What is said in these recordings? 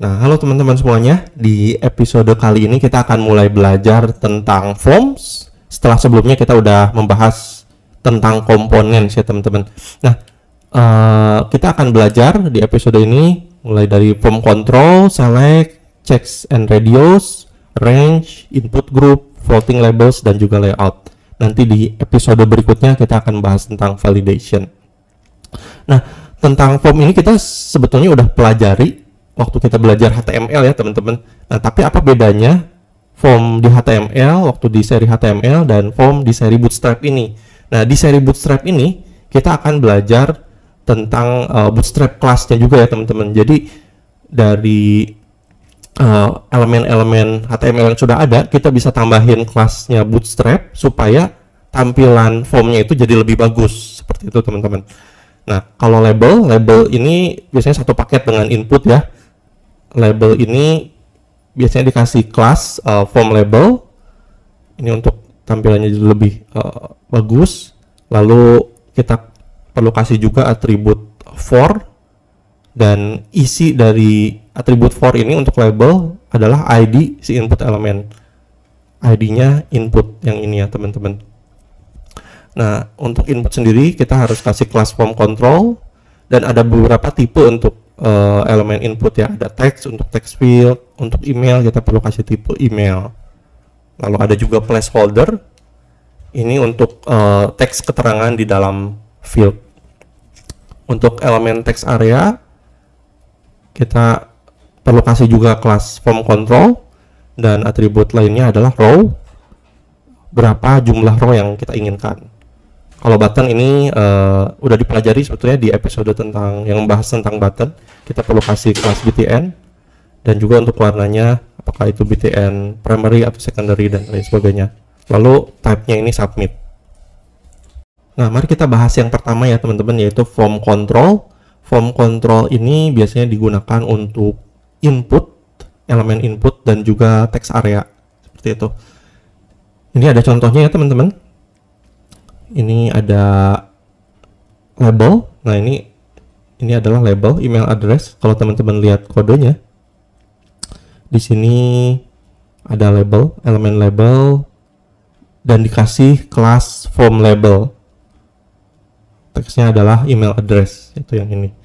Nah, halo teman-teman semuanya. Di episode kali ini kita akan mulai belajar tentang forms. Setelah sebelumnya kita udah membahas tentang komponen ya teman-teman. Nah, kita akan belajar di episode ini mulai dari form control, select, checks and radius, range, input group, floating labels, dan juga layout. Nanti di episode berikutnya kita akan bahas tentang validation. Nah, tentang form ini kita sebetulnya udah pelajari waktu kita belajar HTML ya teman-teman. Nah, tapi apa bedanya form di HTML waktu di seri HTML dan form di seri Bootstrap ini? Nah, di seri Bootstrap ini kita akan belajar tentang Bootstrap class-nya juga ya teman-teman. Jadi dari elemen-elemen HTML yang sudah ada, kita bisa tambahin kelasnya Bootstrap supaya tampilan formnya itu jadi lebih bagus seperti itu teman-teman. Nah, kalau label ini biasanya satu paket dengan input ya. Label ini biasanya dikasih kelas form label ini untuk tampilannya jadi lebih bagus. Lalu kita perlu kasih juga atribut for, dan isi dari atribut for ini untuk label adalah ID si input elemen. ID-nya input yang ini ya teman-teman. Nah, untuk input sendiri kita harus kasih kelas form control, dan ada beberapa tipe untuk elemen input ya. Ada text untuk text field, untuk email kita perlu kasih tipe email. Lalu ada juga placeholder, ini untuk teks keterangan di dalam field. Untuk elemen text area kita perlu kasih juga kelas form control, dan atribut lainnya adalah row, berapa jumlah row yang kita inginkan. Kalau button ini udah dipelajari sebetulnya di episode tentang yang membahas tentang button. Kita perlu kasih kelas btn, dan juga untuk warnanya apakah itu btn primary atau secondary dan lain sebagainya. Lalu type-nya ini submit. Nah, mari kita bahas yang pertama ya teman-teman, yaitu form control. Form control ini biasanya digunakan untuk input, elemen input, dan juga text area seperti itu. Ini ada contohnya ya teman-teman. Ini ada label. Nah, ini adalah label email address. Kalau teman-teman lihat kodenya, di sini ada label, elemen label, dan dikasih kelas form label. Teksnya adalah email address, itu yang ini.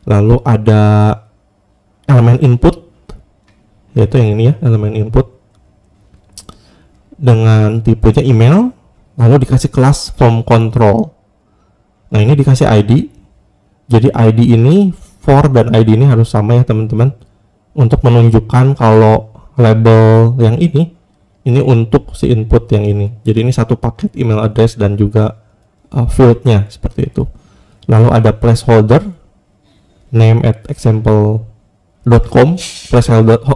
Lalu ada elemen input, yaitu yang ini ya, elemen input dengan tipenya email. Lalu dikasih kelas form control. Nah, ini dikasih ID. Jadi ID ini for dan ID ini harus sama ya teman-teman, untuk menunjukkan kalau label yang ini untuk si input yang ini. Jadi ini satu paket email address dan juga fieldnya seperti itu. Lalu ada placeholder, name at example.com.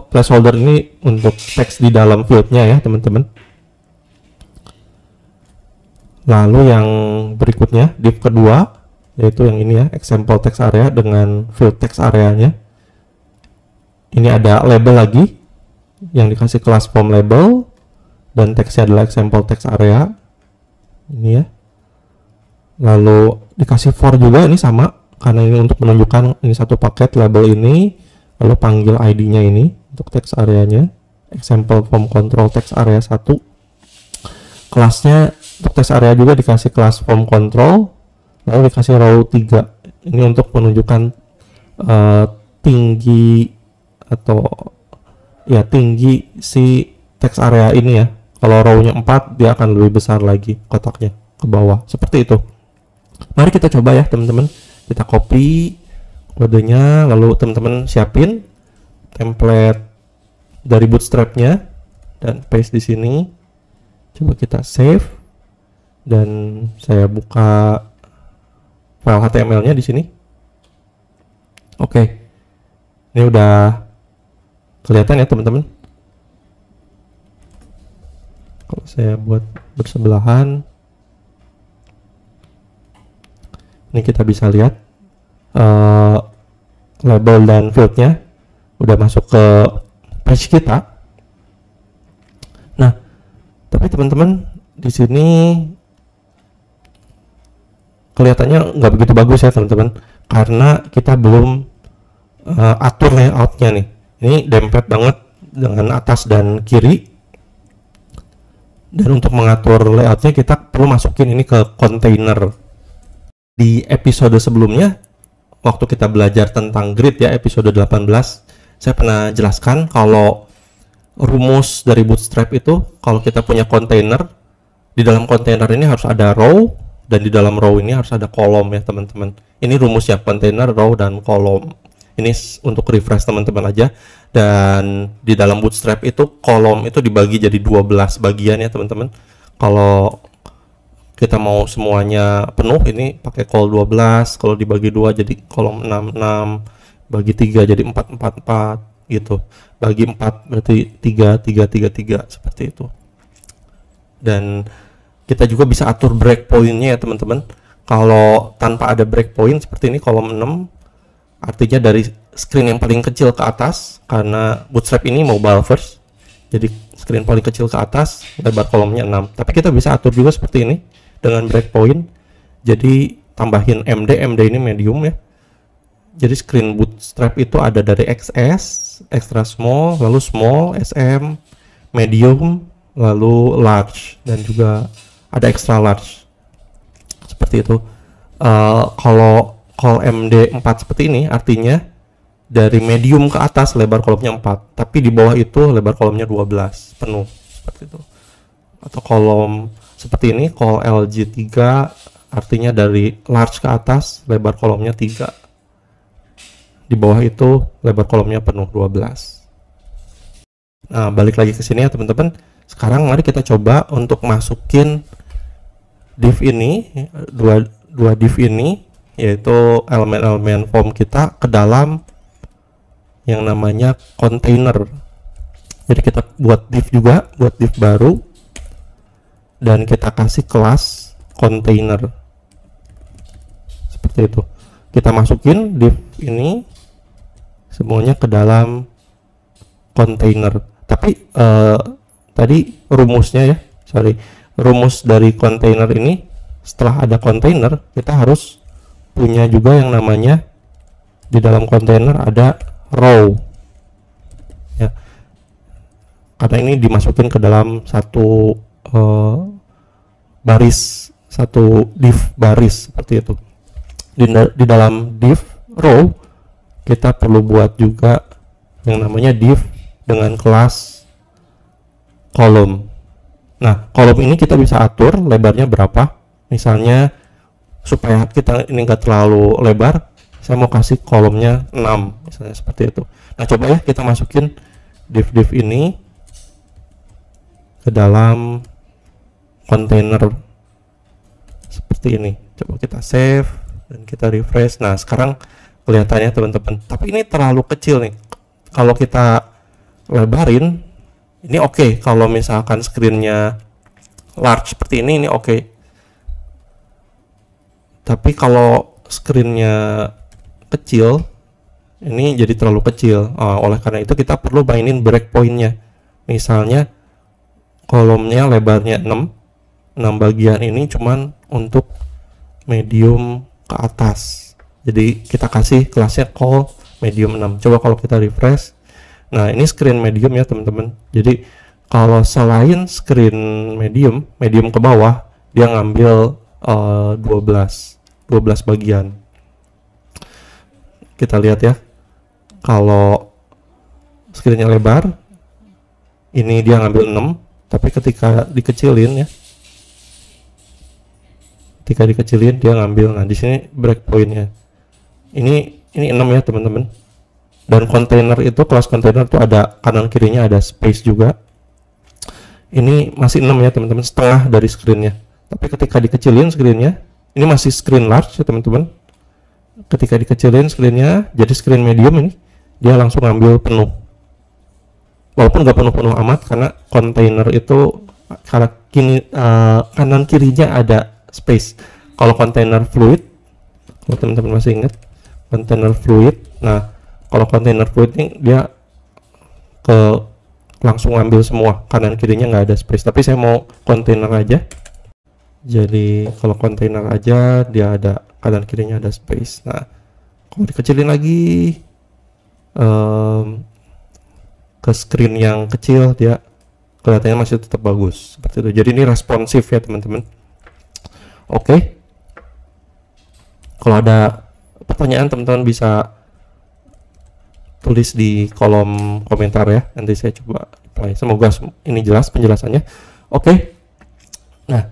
Placeholder ini untuk teks di dalam fieldnya ya teman-teman. Lalu yang berikutnya, div kedua, yaitu yang ini ya, example text area dengan field text areanya. Ini ada label lagi yang dikasih kelas form label, dan teksnya adalah example text area. Ini ya. Lalu dikasih for juga, ini sama, karena ini untuk menunjukkan ini satu paket label ini. Lalu panggil ID-nya ini untuk text areanya, example form control text area 1. Kelasnya untuk text area juga dikasih kelas form control, lalu dikasih row 3. Ini untuk menunjukkan tinggi atau ya tinggi si text area ini ya. Kalau row-nya 4, dia akan lebih besar lagi kotaknya ke bawah. Seperti itu. Mari kita coba ya teman-teman. Kita copy kodenya, lalu teman-teman siapin template dari Bootstrap-nya dan paste di sini. Coba kita save, dan saya buka file HTML-nya di sini. Oke, ini udah kelihatan ya teman-teman. Kalau saya buat bersebelahan, ini kita bisa lihat label dan fieldnya udah masuk ke page kita. Nah, tapi teman-teman di sini kelihatannya nggak begitu bagus ya teman-teman, karena kita belum atur layoutnya nih. Ini dempet banget dengan atas dan kiri. Dan untuk mengatur layoutnya kita perlu masukin ini ke kontainer. Di episode sebelumnya, waktu kita belajar tentang grid ya, episode 18, saya pernah jelaskan kalau rumus dari Bootstrap itu, kalau kita punya kontainer, di dalam kontainer ini harus ada row, dan di dalam row ini harus ada kolom ya teman-teman. Ini rumusnya, kontainer, row, dan kolom. Ini untuk refresh teman-teman aja. Dan di dalam Bootstrap itu kolom itu dibagi jadi 12 bagian ya teman-teman. Kalau kita mau semuanya penuh ini pakai col 12, kalau dibagi 2 jadi kolom 6 6, bagi 3 jadi 4 4 4 gitu. Bagi 4 berarti 3 3 3 3 seperti itu. Dan kita juga bisa atur breakpoint-nya ya teman-teman. Kalau tanpa ada breakpoint seperti ini kolom 6, artinya dari screen yang paling kecil ke atas, karena Bootstrap ini mobile first, jadi screen paling kecil ke atas, lebar kolomnya 6. Tapi kita bisa atur juga seperti ini dengan breakpoint. Jadi tambahin MD ini medium ya. Jadi screen Bootstrap itu ada dari XS, extra small, lalu small, SM, medium, lalu large, dan juga ada extra large. Seperti itu. Kalau call MD 4 seperti ini artinya dari medium ke atas lebar kolomnya 4, tapi di bawah itu lebar kolomnya 12 penuh seperti itu. Atau kolom seperti ini call LG 3 artinya dari large ke atas lebar kolomnya 3, di bawah itu lebar kolomnya penuh 12. Nah, balik lagi ke sini ya teman-teman. Sekarang mari kita coba untuk masukin div ini, dua div ini, yaitu elemen-elemen form kita ke dalam yang namanya container. Jadi kita buat div juga, buat div baru, dan kita kasih kelas container seperti itu. Kita masukin div ini semuanya ke dalam container. Tapi tadi rumusnya ya, rumus dari container ini, setelah ada container kita harus punya juga yang namanya di dalam container ada row ya, karena ini dimasukin ke dalam satu baris, satu div baris seperti itu. Di dalam div row kita perlu buat juga yang namanya div dengan kelas kolom. Nah, kolom ini kita bisa atur lebarnya berapa. Misalnya supaya kita ini enggak terlalu lebar, saya mau kasih kolomnya 6 misalnya seperti itu. Nah, coba ya kita masukin div ini ke dalam kontainer seperti ini. Coba kita save dan kita refresh. Nah, sekarang kelihatannya teman-teman, tapi ini terlalu kecil nih. Kalau kita lebarin ini oke. Kalau misalkan screennya large seperti ini oke. Tapi kalau screennya kecil ini jadi terlalu kecil. Oleh karena itu kita perlu mainin breakpointnya. Misalnya kolomnya lebarnya 6 bagian ini cuman untuk medium ke atas. Jadi kita kasih kelasnya call medium 6. Coba kalau kita refresh. Nah, ini screen medium ya teman-teman. Jadi kalau selain screen medium ke bawah, dia ngambil 12 bagian. Kita lihat ya, kalau screennya lebar ini dia ngambil 6, tapi ketika dikecilin ya, dia ngambil, nah di sini breakpointnya ini 6 ya teman-teman. Dan kontainer itu, kelas kontainer itu ada kanan kirinya ada space juga. Ini masih 6 ya teman-teman, setengah dari screennya. Tapi ketika dikecilin screennya, ini masih screen large ya teman-teman. Ketika dikecilin screennya jadi screen medium, ini dia langsung ambil penuh. Walaupun nggak penuh-penuh amat, karena kontainer itu kanan kirinya ada space. Kalau kontainer fluid, kalau teman-teman masih ingat kontainer fluid, nah kalau kontainer fluid ini dia langsung ambil semua, kanan kirinya nggak ada space. Tapi saya mau kontainer aja. Jadi kalau kontainer aja dia ada kanan kirinya ada space. Nah, kalau dikecilin lagi ke screen yang kecil dia kelihatannya masih tetap bagus seperti itu. Jadi ini responsif ya teman-teman. Oke. Kalau ada pertanyaan teman-teman bisa tulis di kolom komentar ya. Nanti saya coba reply. Semoga ini jelas penjelasannya. Oke. Nah,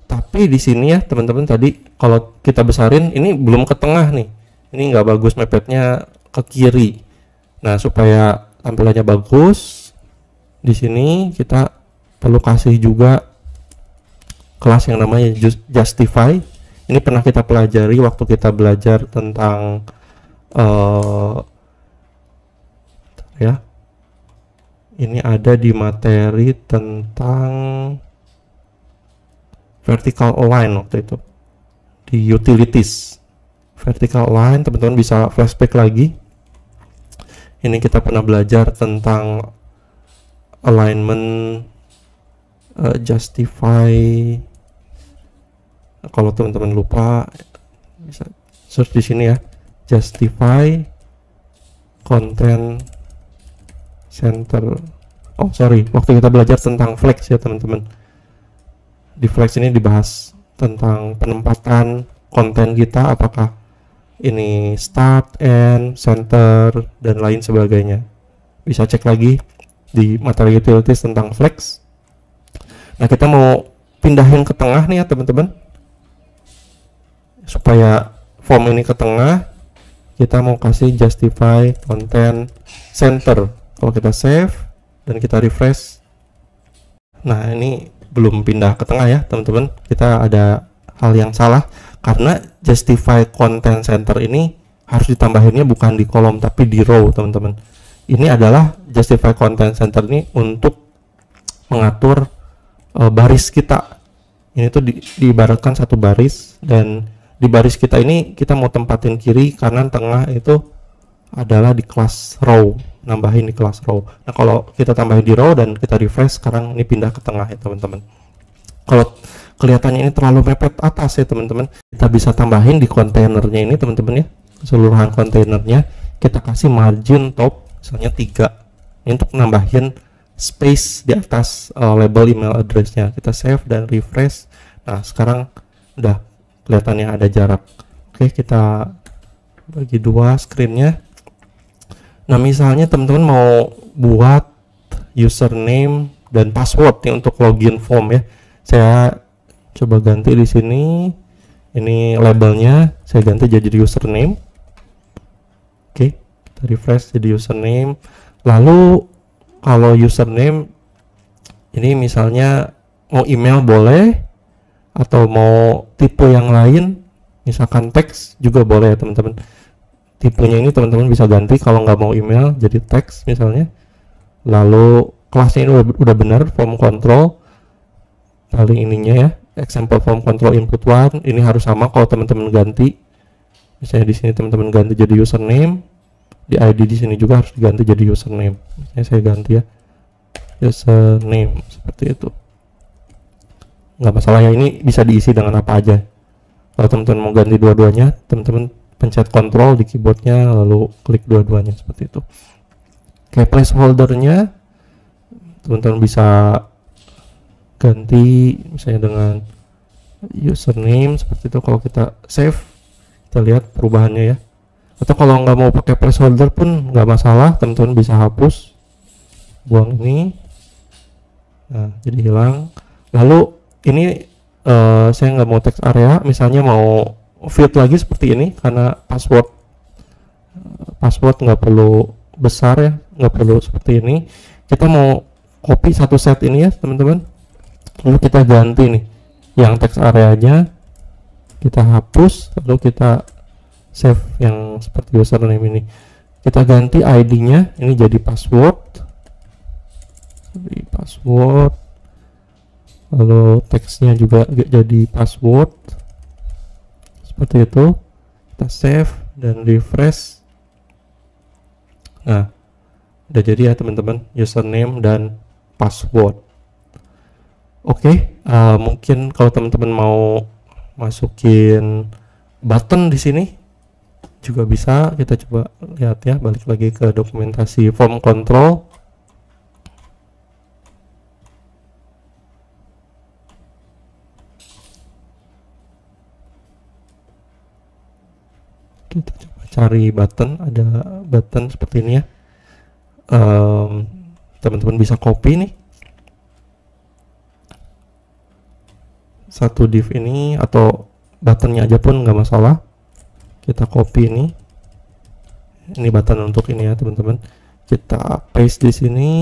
tapi di sini ya teman-teman, tadi kalau kita besarin ini belum ke tengah nih. Ini nggak bagus mepetnya ke kiri. Nah, supaya tampilannya bagus, di sini kita perlu kasih juga kelas yang namanya justify. Ini pernah kita pelajari waktu kita belajar tentang ya. Ini ada di materi tentang vertical align waktu itu di utilities. Vertical align, teman-teman bisa flashback lagi. Ini kita pernah belajar tentang alignment, justify. Kalau teman-teman lupa bisa search di sini ya, justify content center. Oh sorry, waktu kita belajar tentang flex ya teman-teman. Di flex ini dibahas tentang penempatan konten kita, apakah ini start, end, center, dan lain sebagainya. Bisa cek lagi di materi utilities tentang flex. Nah, kita mau pindahin ke tengah nih ya teman-teman. Supaya form ini ke tengah, kita mau kasih justify content center. Kalau kita save dan kita refresh, nah ini belum pindah ke tengah ya teman-teman. Kita ada hal yang salah, karena justify content center ini harus ditambahinnya bukan di kolom tapi di row teman-teman. Ini adalah justify content center ini untuk mengatur baris kita. Ini tuh diibaratkan satu baris, dan di baris kita ini kita mau tempatin kiri, kanan, tengah itu adalah di kelas row, nambahin di kelas row. Nah, kalau kita tambahin di row dan kita refresh, sekarang ini pindah ke tengah ya teman-teman. Kalau kelihatannya ini terlalu mepet atas ya teman-teman, kita bisa tambahin di kontainernya ini teman-teman ya, keseluruhan kontainernya kita kasih margin top misalnya 3, ini untuk nambahin space di atas label email address-nya. Kita save dan refresh. Nah, sekarang udah kelihatannya ada jarak. Oke, kita bagi dua screen-nya. Nah, misalnya teman-teman mau buat username dan password nih untuk login form ya. Saya coba ganti di sini. Ini labelnya saya ganti jadi username. Oke, kita refresh jadi username. Lalu kalau username ini misalnya mau email boleh, atau mau tipe yang lain, misalkan teks juga boleh ya teman-teman. Tipenya ini teman-teman bisa ganti, kalau nggak mau email jadi teks misalnya. Lalu kelasnya ini udah benar, form control paling ininya ya, example form control input 1 ini harus sama. Kalau teman-teman ganti, misalnya di sini teman-teman ganti jadi username, di ID di sini juga harus diganti jadi username. Misalnya saya ganti ya username seperti itu, nggak masalah ya, ini bisa diisi dengan apa aja. Kalau teman-teman mau ganti dua-duanya, teman-teman pencet kontrol di keyboardnya lalu klik dua-duanya seperti itu. Kayak placeholdernya teman-teman bisa ganti misalnya dengan username seperti itu. Kalau kita save, kita lihat perubahannya ya. Atau kalau nggak mau pakai placeholder pun nggak masalah, teman-teman bisa hapus, buang ini. Nah, jadi hilang. Lalu ini saya nggak mau text area, misalnya mau field lagi seperti ini, karena password nggak perlu besar ya, nggak perlu seperti ini. Kita mau copy satu set ini ya teman-teman, lalu kita ganti nih yang text areanya, kita hapus, lalu kita save yang seperti username ini. Kita ganti ID-nya ini jadi password, lalu teksnya juga jadi password seperti itu. Kita save dan refresh. Nah, udah jadi ya teman-teman, username dan password. Oke, mungkin kalau teman-teman mau masukin button di sini juga bisa. Kita coba lihat ya, balik lagi ke dokumentasi form control. Kita coba cari button, ada button seperti ini ya. Teman-teman bisa copy nih satu div ini, atau buttonnya aja pun nggak masalah. Kita copy ini button untuk ini ya teman-teman. Kita paste di sini.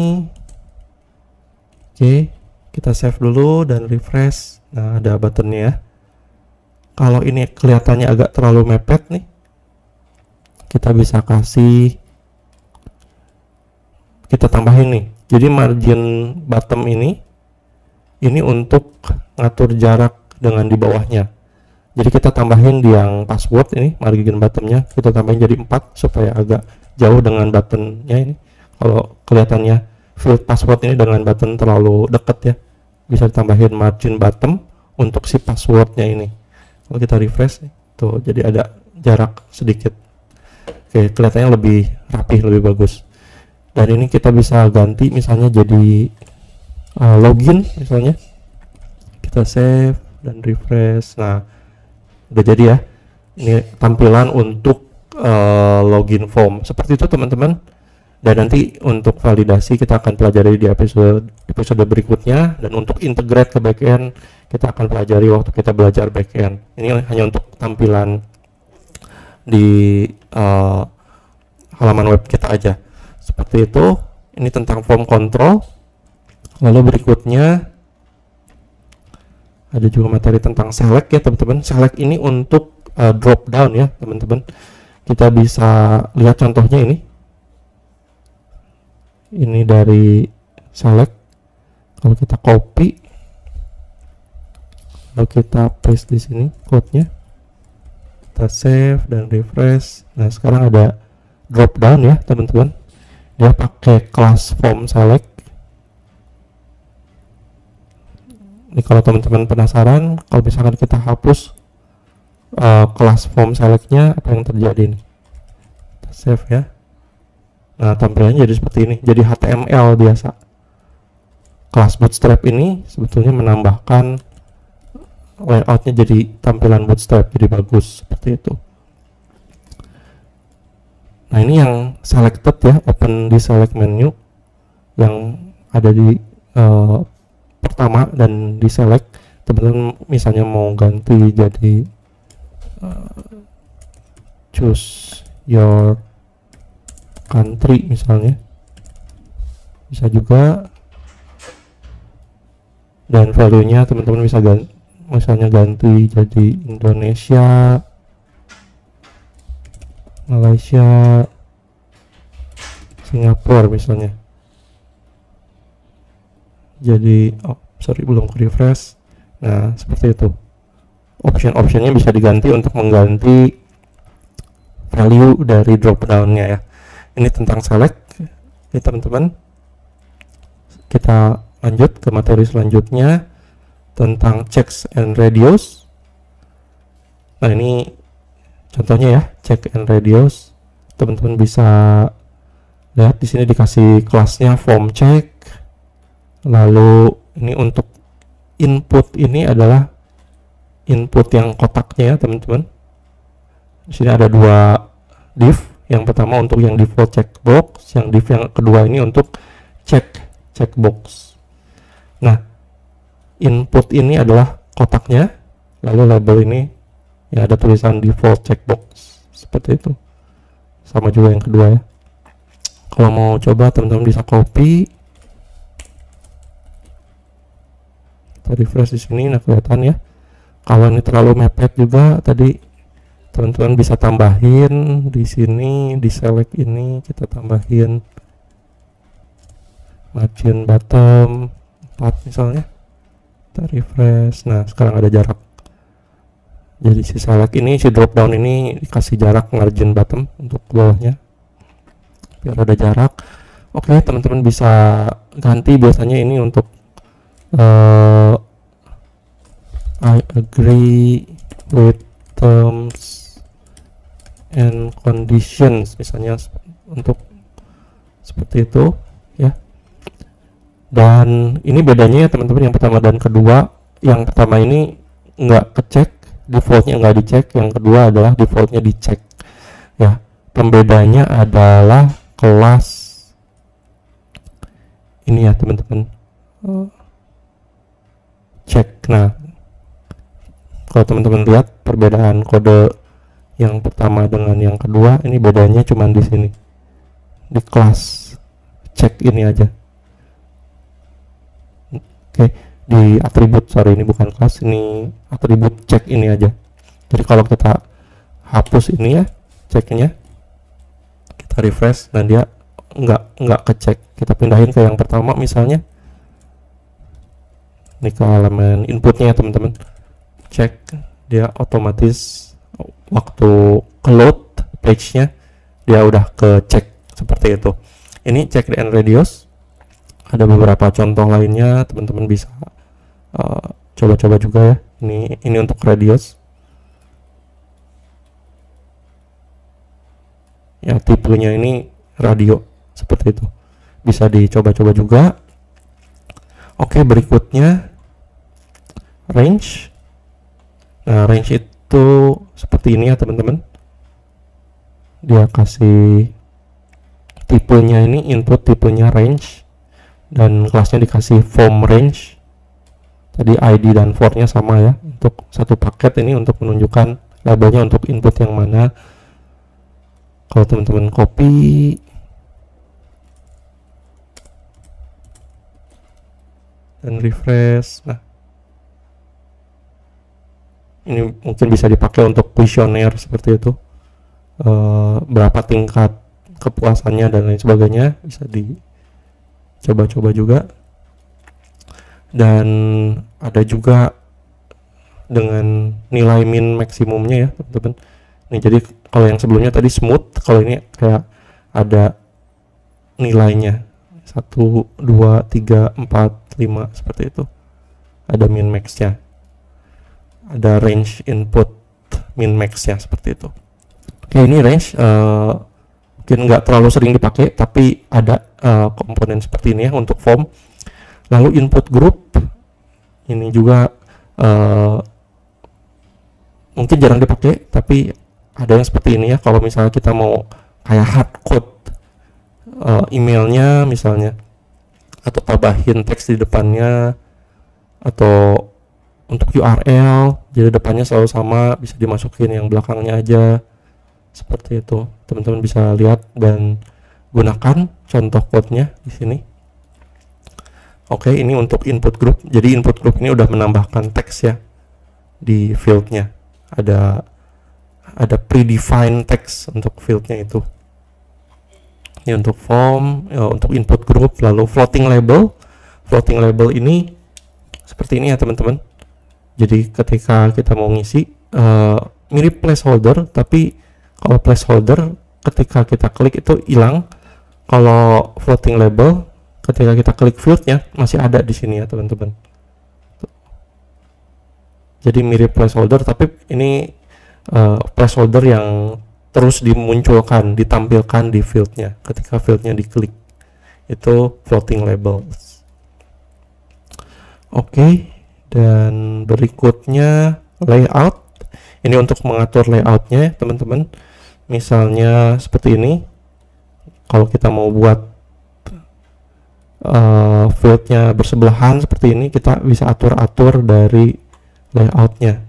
Oke, kita save dulu dan refresh. Nah, ada buttonnya ya. Kalau ini kelihatannya agak terlalu mepet nih, kita bisa kita tambahin nih. Jadi margin bottom ini untuk ngatur jarak dengan di bawahnya. Jadi kita tambahin di yang password ini, margin bottomnya kita tambahin jadi 4 supaya agak jauh dengan buttonnya ini. Kalau kelihatannya field password ini dengan button terlalu dekat ya, bisa ditambahin margin bottom untuk si passwordnya ini. Kalau kita refresh tuh, jadi ada jarak sedikit. Oke, kelihatannya lebih rapih, lebih bagus. Dan ini kita bisa ganti misalnya jadi login misalnya. Kita save dan refresh. Nah, udah jadi ya. Ini tampilan untuk login form. Seperti itu teman-teman. Dan nanti untuk validasi kita akan pelajari di episode berikutnya. Dan untuk integrate ke backend kita akan pelajari waktu kita belajar backend. Ini hanya untuk tampilan di halaman web kita aja. Seperti itu. Ini tentang form control. Lalu berikutnya ada juga materi tentang select ya teman-teman. Select ini untuk drop down ya teman-teman. Kita bisa lihat contohnya ini. Ini dari select. Kalau kita copy, lalu kita paste di sini code-nya. Kita save dan refresh. Nah, sekarang ada drop down ya teman-teman. Dia pakai class form select. Ini kalau teman-teman penasaran, kalau misalkan kita hapus kelas form selectnya, apa yang terjadi nih? Kita save ya. Nah, tampilannya jadi seperti ini, jadi HTML biasa. Kelas Bootstrap ini sebetulnya menambahkan layoutnya jadi tampilan Bootstrap, jadi bagus seperti itu. Nah, ini yang selected ya, open di select menu yang ada di pertama dan di select. Teman-teman misalnya mau ganti jadi choose your country misalnya, bisa juga. Dan value-nya teman-teman bisa misalnya ganti jadi Indonesia, Malaysia, Singapura misalnya. Jadi belum ke refresh. Nah, seperti itu. Option-optionnya bisa diganti untuk mengganti value dari drop down-nya ya. Ini tentang select ya teman-teman. Kita lanjut ke materi selanjutnya tentang checks and radius. Nah, ini contohnya ya, check and radius. Teman-teman bisa lihat di sini dikasih kelasnya form check. Lalu ini untuk input, ini adalah input yang kotaknya ya teman-teman. Di sini ada dua div. Yang pertama untuk yang default checkbox, yang div yang kedua ini untuk checkbox. Nah, input ini adalah kotaknya, lalu label ini ya ada tulisan default checkbox seperti itu. Sama juga yang kedua ya. Kalau mau coba teman-teman bisa copy. Kita refresh di sini, nah kelihatan ya. Kalau ini terlalu mepet juga tadi, teman-teman bisa tambahin di sini, di select ini kita tambahin margin bottom 4 misalnya. Kita refresh. Nah, sekarang ada jarak. Jadi si select ini, si drop down ini dikasih jarak margin bottom untuk bawahnya biar ada jarak. Oke, teman-teman bisa ganti biasanya ini untuk I agree with terms and conditions misalnya, untuk seperti itu ya. Dan ini bedanya ya teman-teman, yang pertama dan kedua. Yang pertama ini nggak kecek, defaultnya nggak dicek. Yang kedua adalah defaultnya dicek. pembedanya adalah kelas ini ya teman-teman. Cek. Nah, kalau teman-teman lihat perbedaan kode yang pertama dengan yang kedua, ini bedanya cuma di sini, di kelas cek ini aja. Oke, di atribut, sorry, ini bukan kelas, ini atribut cek ini aja. Jadi kalau kita hapus ini ya ceknya, kita refresh dan dia nggak kecek. Kita pindahin ke yang pertama misalnya, ini ke elemen inputnya ya teman-teman, cek, dia otomatis waktu ke load page-nya dia udah ke cek seperti itu. Ini check and radius. Ada beberapa contoh lainnya, teman-teman bisa coba-coba juga ya. Ini untuk radius. Ya, tipenya ini radio seperti itu. Bisa dicoba-coba juga. Oke, berikutnya range. Nah, range itu seperti ini ya teman-teman. Dia kasih tipenya ini, input tipenya range, dan kelasnya dikasih form range. Tadi ID dan for-nya sama ya, untuk satu paket ini untuk menunjukkan labelnya untuk input yang mana. Kalau teman-teman copy dan refresh, nah ini mungkin bisa dipakai untuk kuesioner seperti itu, berapa tingkat kepuasannya dan lain sebagainya, bisa dicoba-coba juga. Dan ada juga dengan nilai min maksimumnya ya teman-teman. Nih, jadi kalau yang sebelumnya tadi smooth, kalau ini kayak ada nilainya 1, 2, 3, 4, 5 seperti itu. Ada min max-nya, ada range input min max-nya seperti itu. Oke, ini range mungkin nggak terlalu sering dipakai, tapi ada komponen seperti ini ya untuk form. Lalu input group ini juga mungkin jarang dipakai, tapi ada yang seperti ini ya. Kalau misalnya kita mau kayak hardcode emailnya misalnya, atau tambahin teks di depannya, atau untuk URL jadi depannya selalu sama, bisa dimasukin yang belakangnya aja seperti itu. Teman-teman bisa lihat dan gunakan contoh code-nya di sini. Oke, ini untuk input group. Jadi input group ini udah menambahkan teks ya di field-nya. Ada predefined teks untuk field-nya itu. Ini untuk form, untuk input group. Lalu floating label. Floating label ini seperti ini ya teman-teman. Jadi ketika kita mau ngisi, mirip placeholder, tapi kalau placeholder ketika kita klik itu hilang. Kalau floating label ketika kita klik fieldnya masih ada di sini ya teman-teman. Jadi mirip placeholder, tapi ini placeholder yang terus dimunculkan, ditampilkan di fieldnya ketika fieldnya diklik. Itu floating labels. Oke, dan berikutnya layout. Ini untuk mengatur layoutnya teman-teman. Misalnya seperti ini. Kalau kita mau buat fieldnya bersebelahan seperti ini, kita bisa atur-atur dari layoutnya.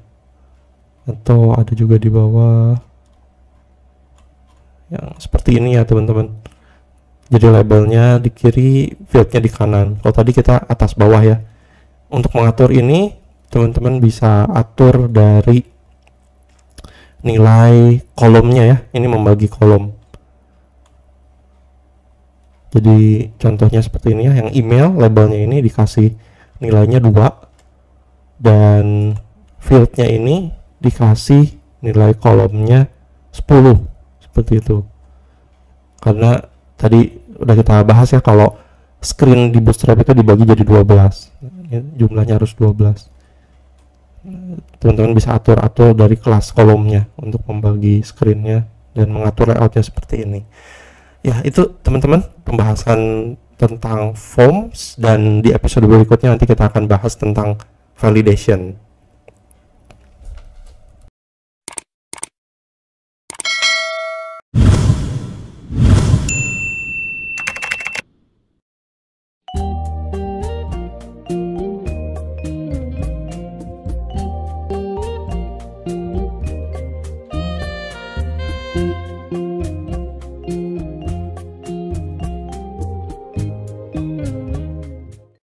Atau ada juga di bawah yang seperti ini ya teman-teman. Jadi labelnya di kiri, fieldnya di kanan. Kalau tadi kita atas bawah ya. Untuk mengatur ini teman-teman bisa atur dari nilai kolomnya ya. Ini membagi kolom. Jadi contohnya seperti ini ya, yang email labelnya ini dikasih nilainya 2, dan fieldnya ini dikasih nilai kolomnya 10 seperti itu. Karena tadi udah kita bahas ya, kalau screen di Bootstrap itu dibagi jadi 12, jumlahnya harus 12. Teman-teman bisa atur-atur dari kelas kolomnya untuk membagi screennya dan mengatur layoutnya seperti ini. Ya, itu teman-teman pembahasan tentang forms, dan di episode berikutnya nanti kita akan bahas tentang validation.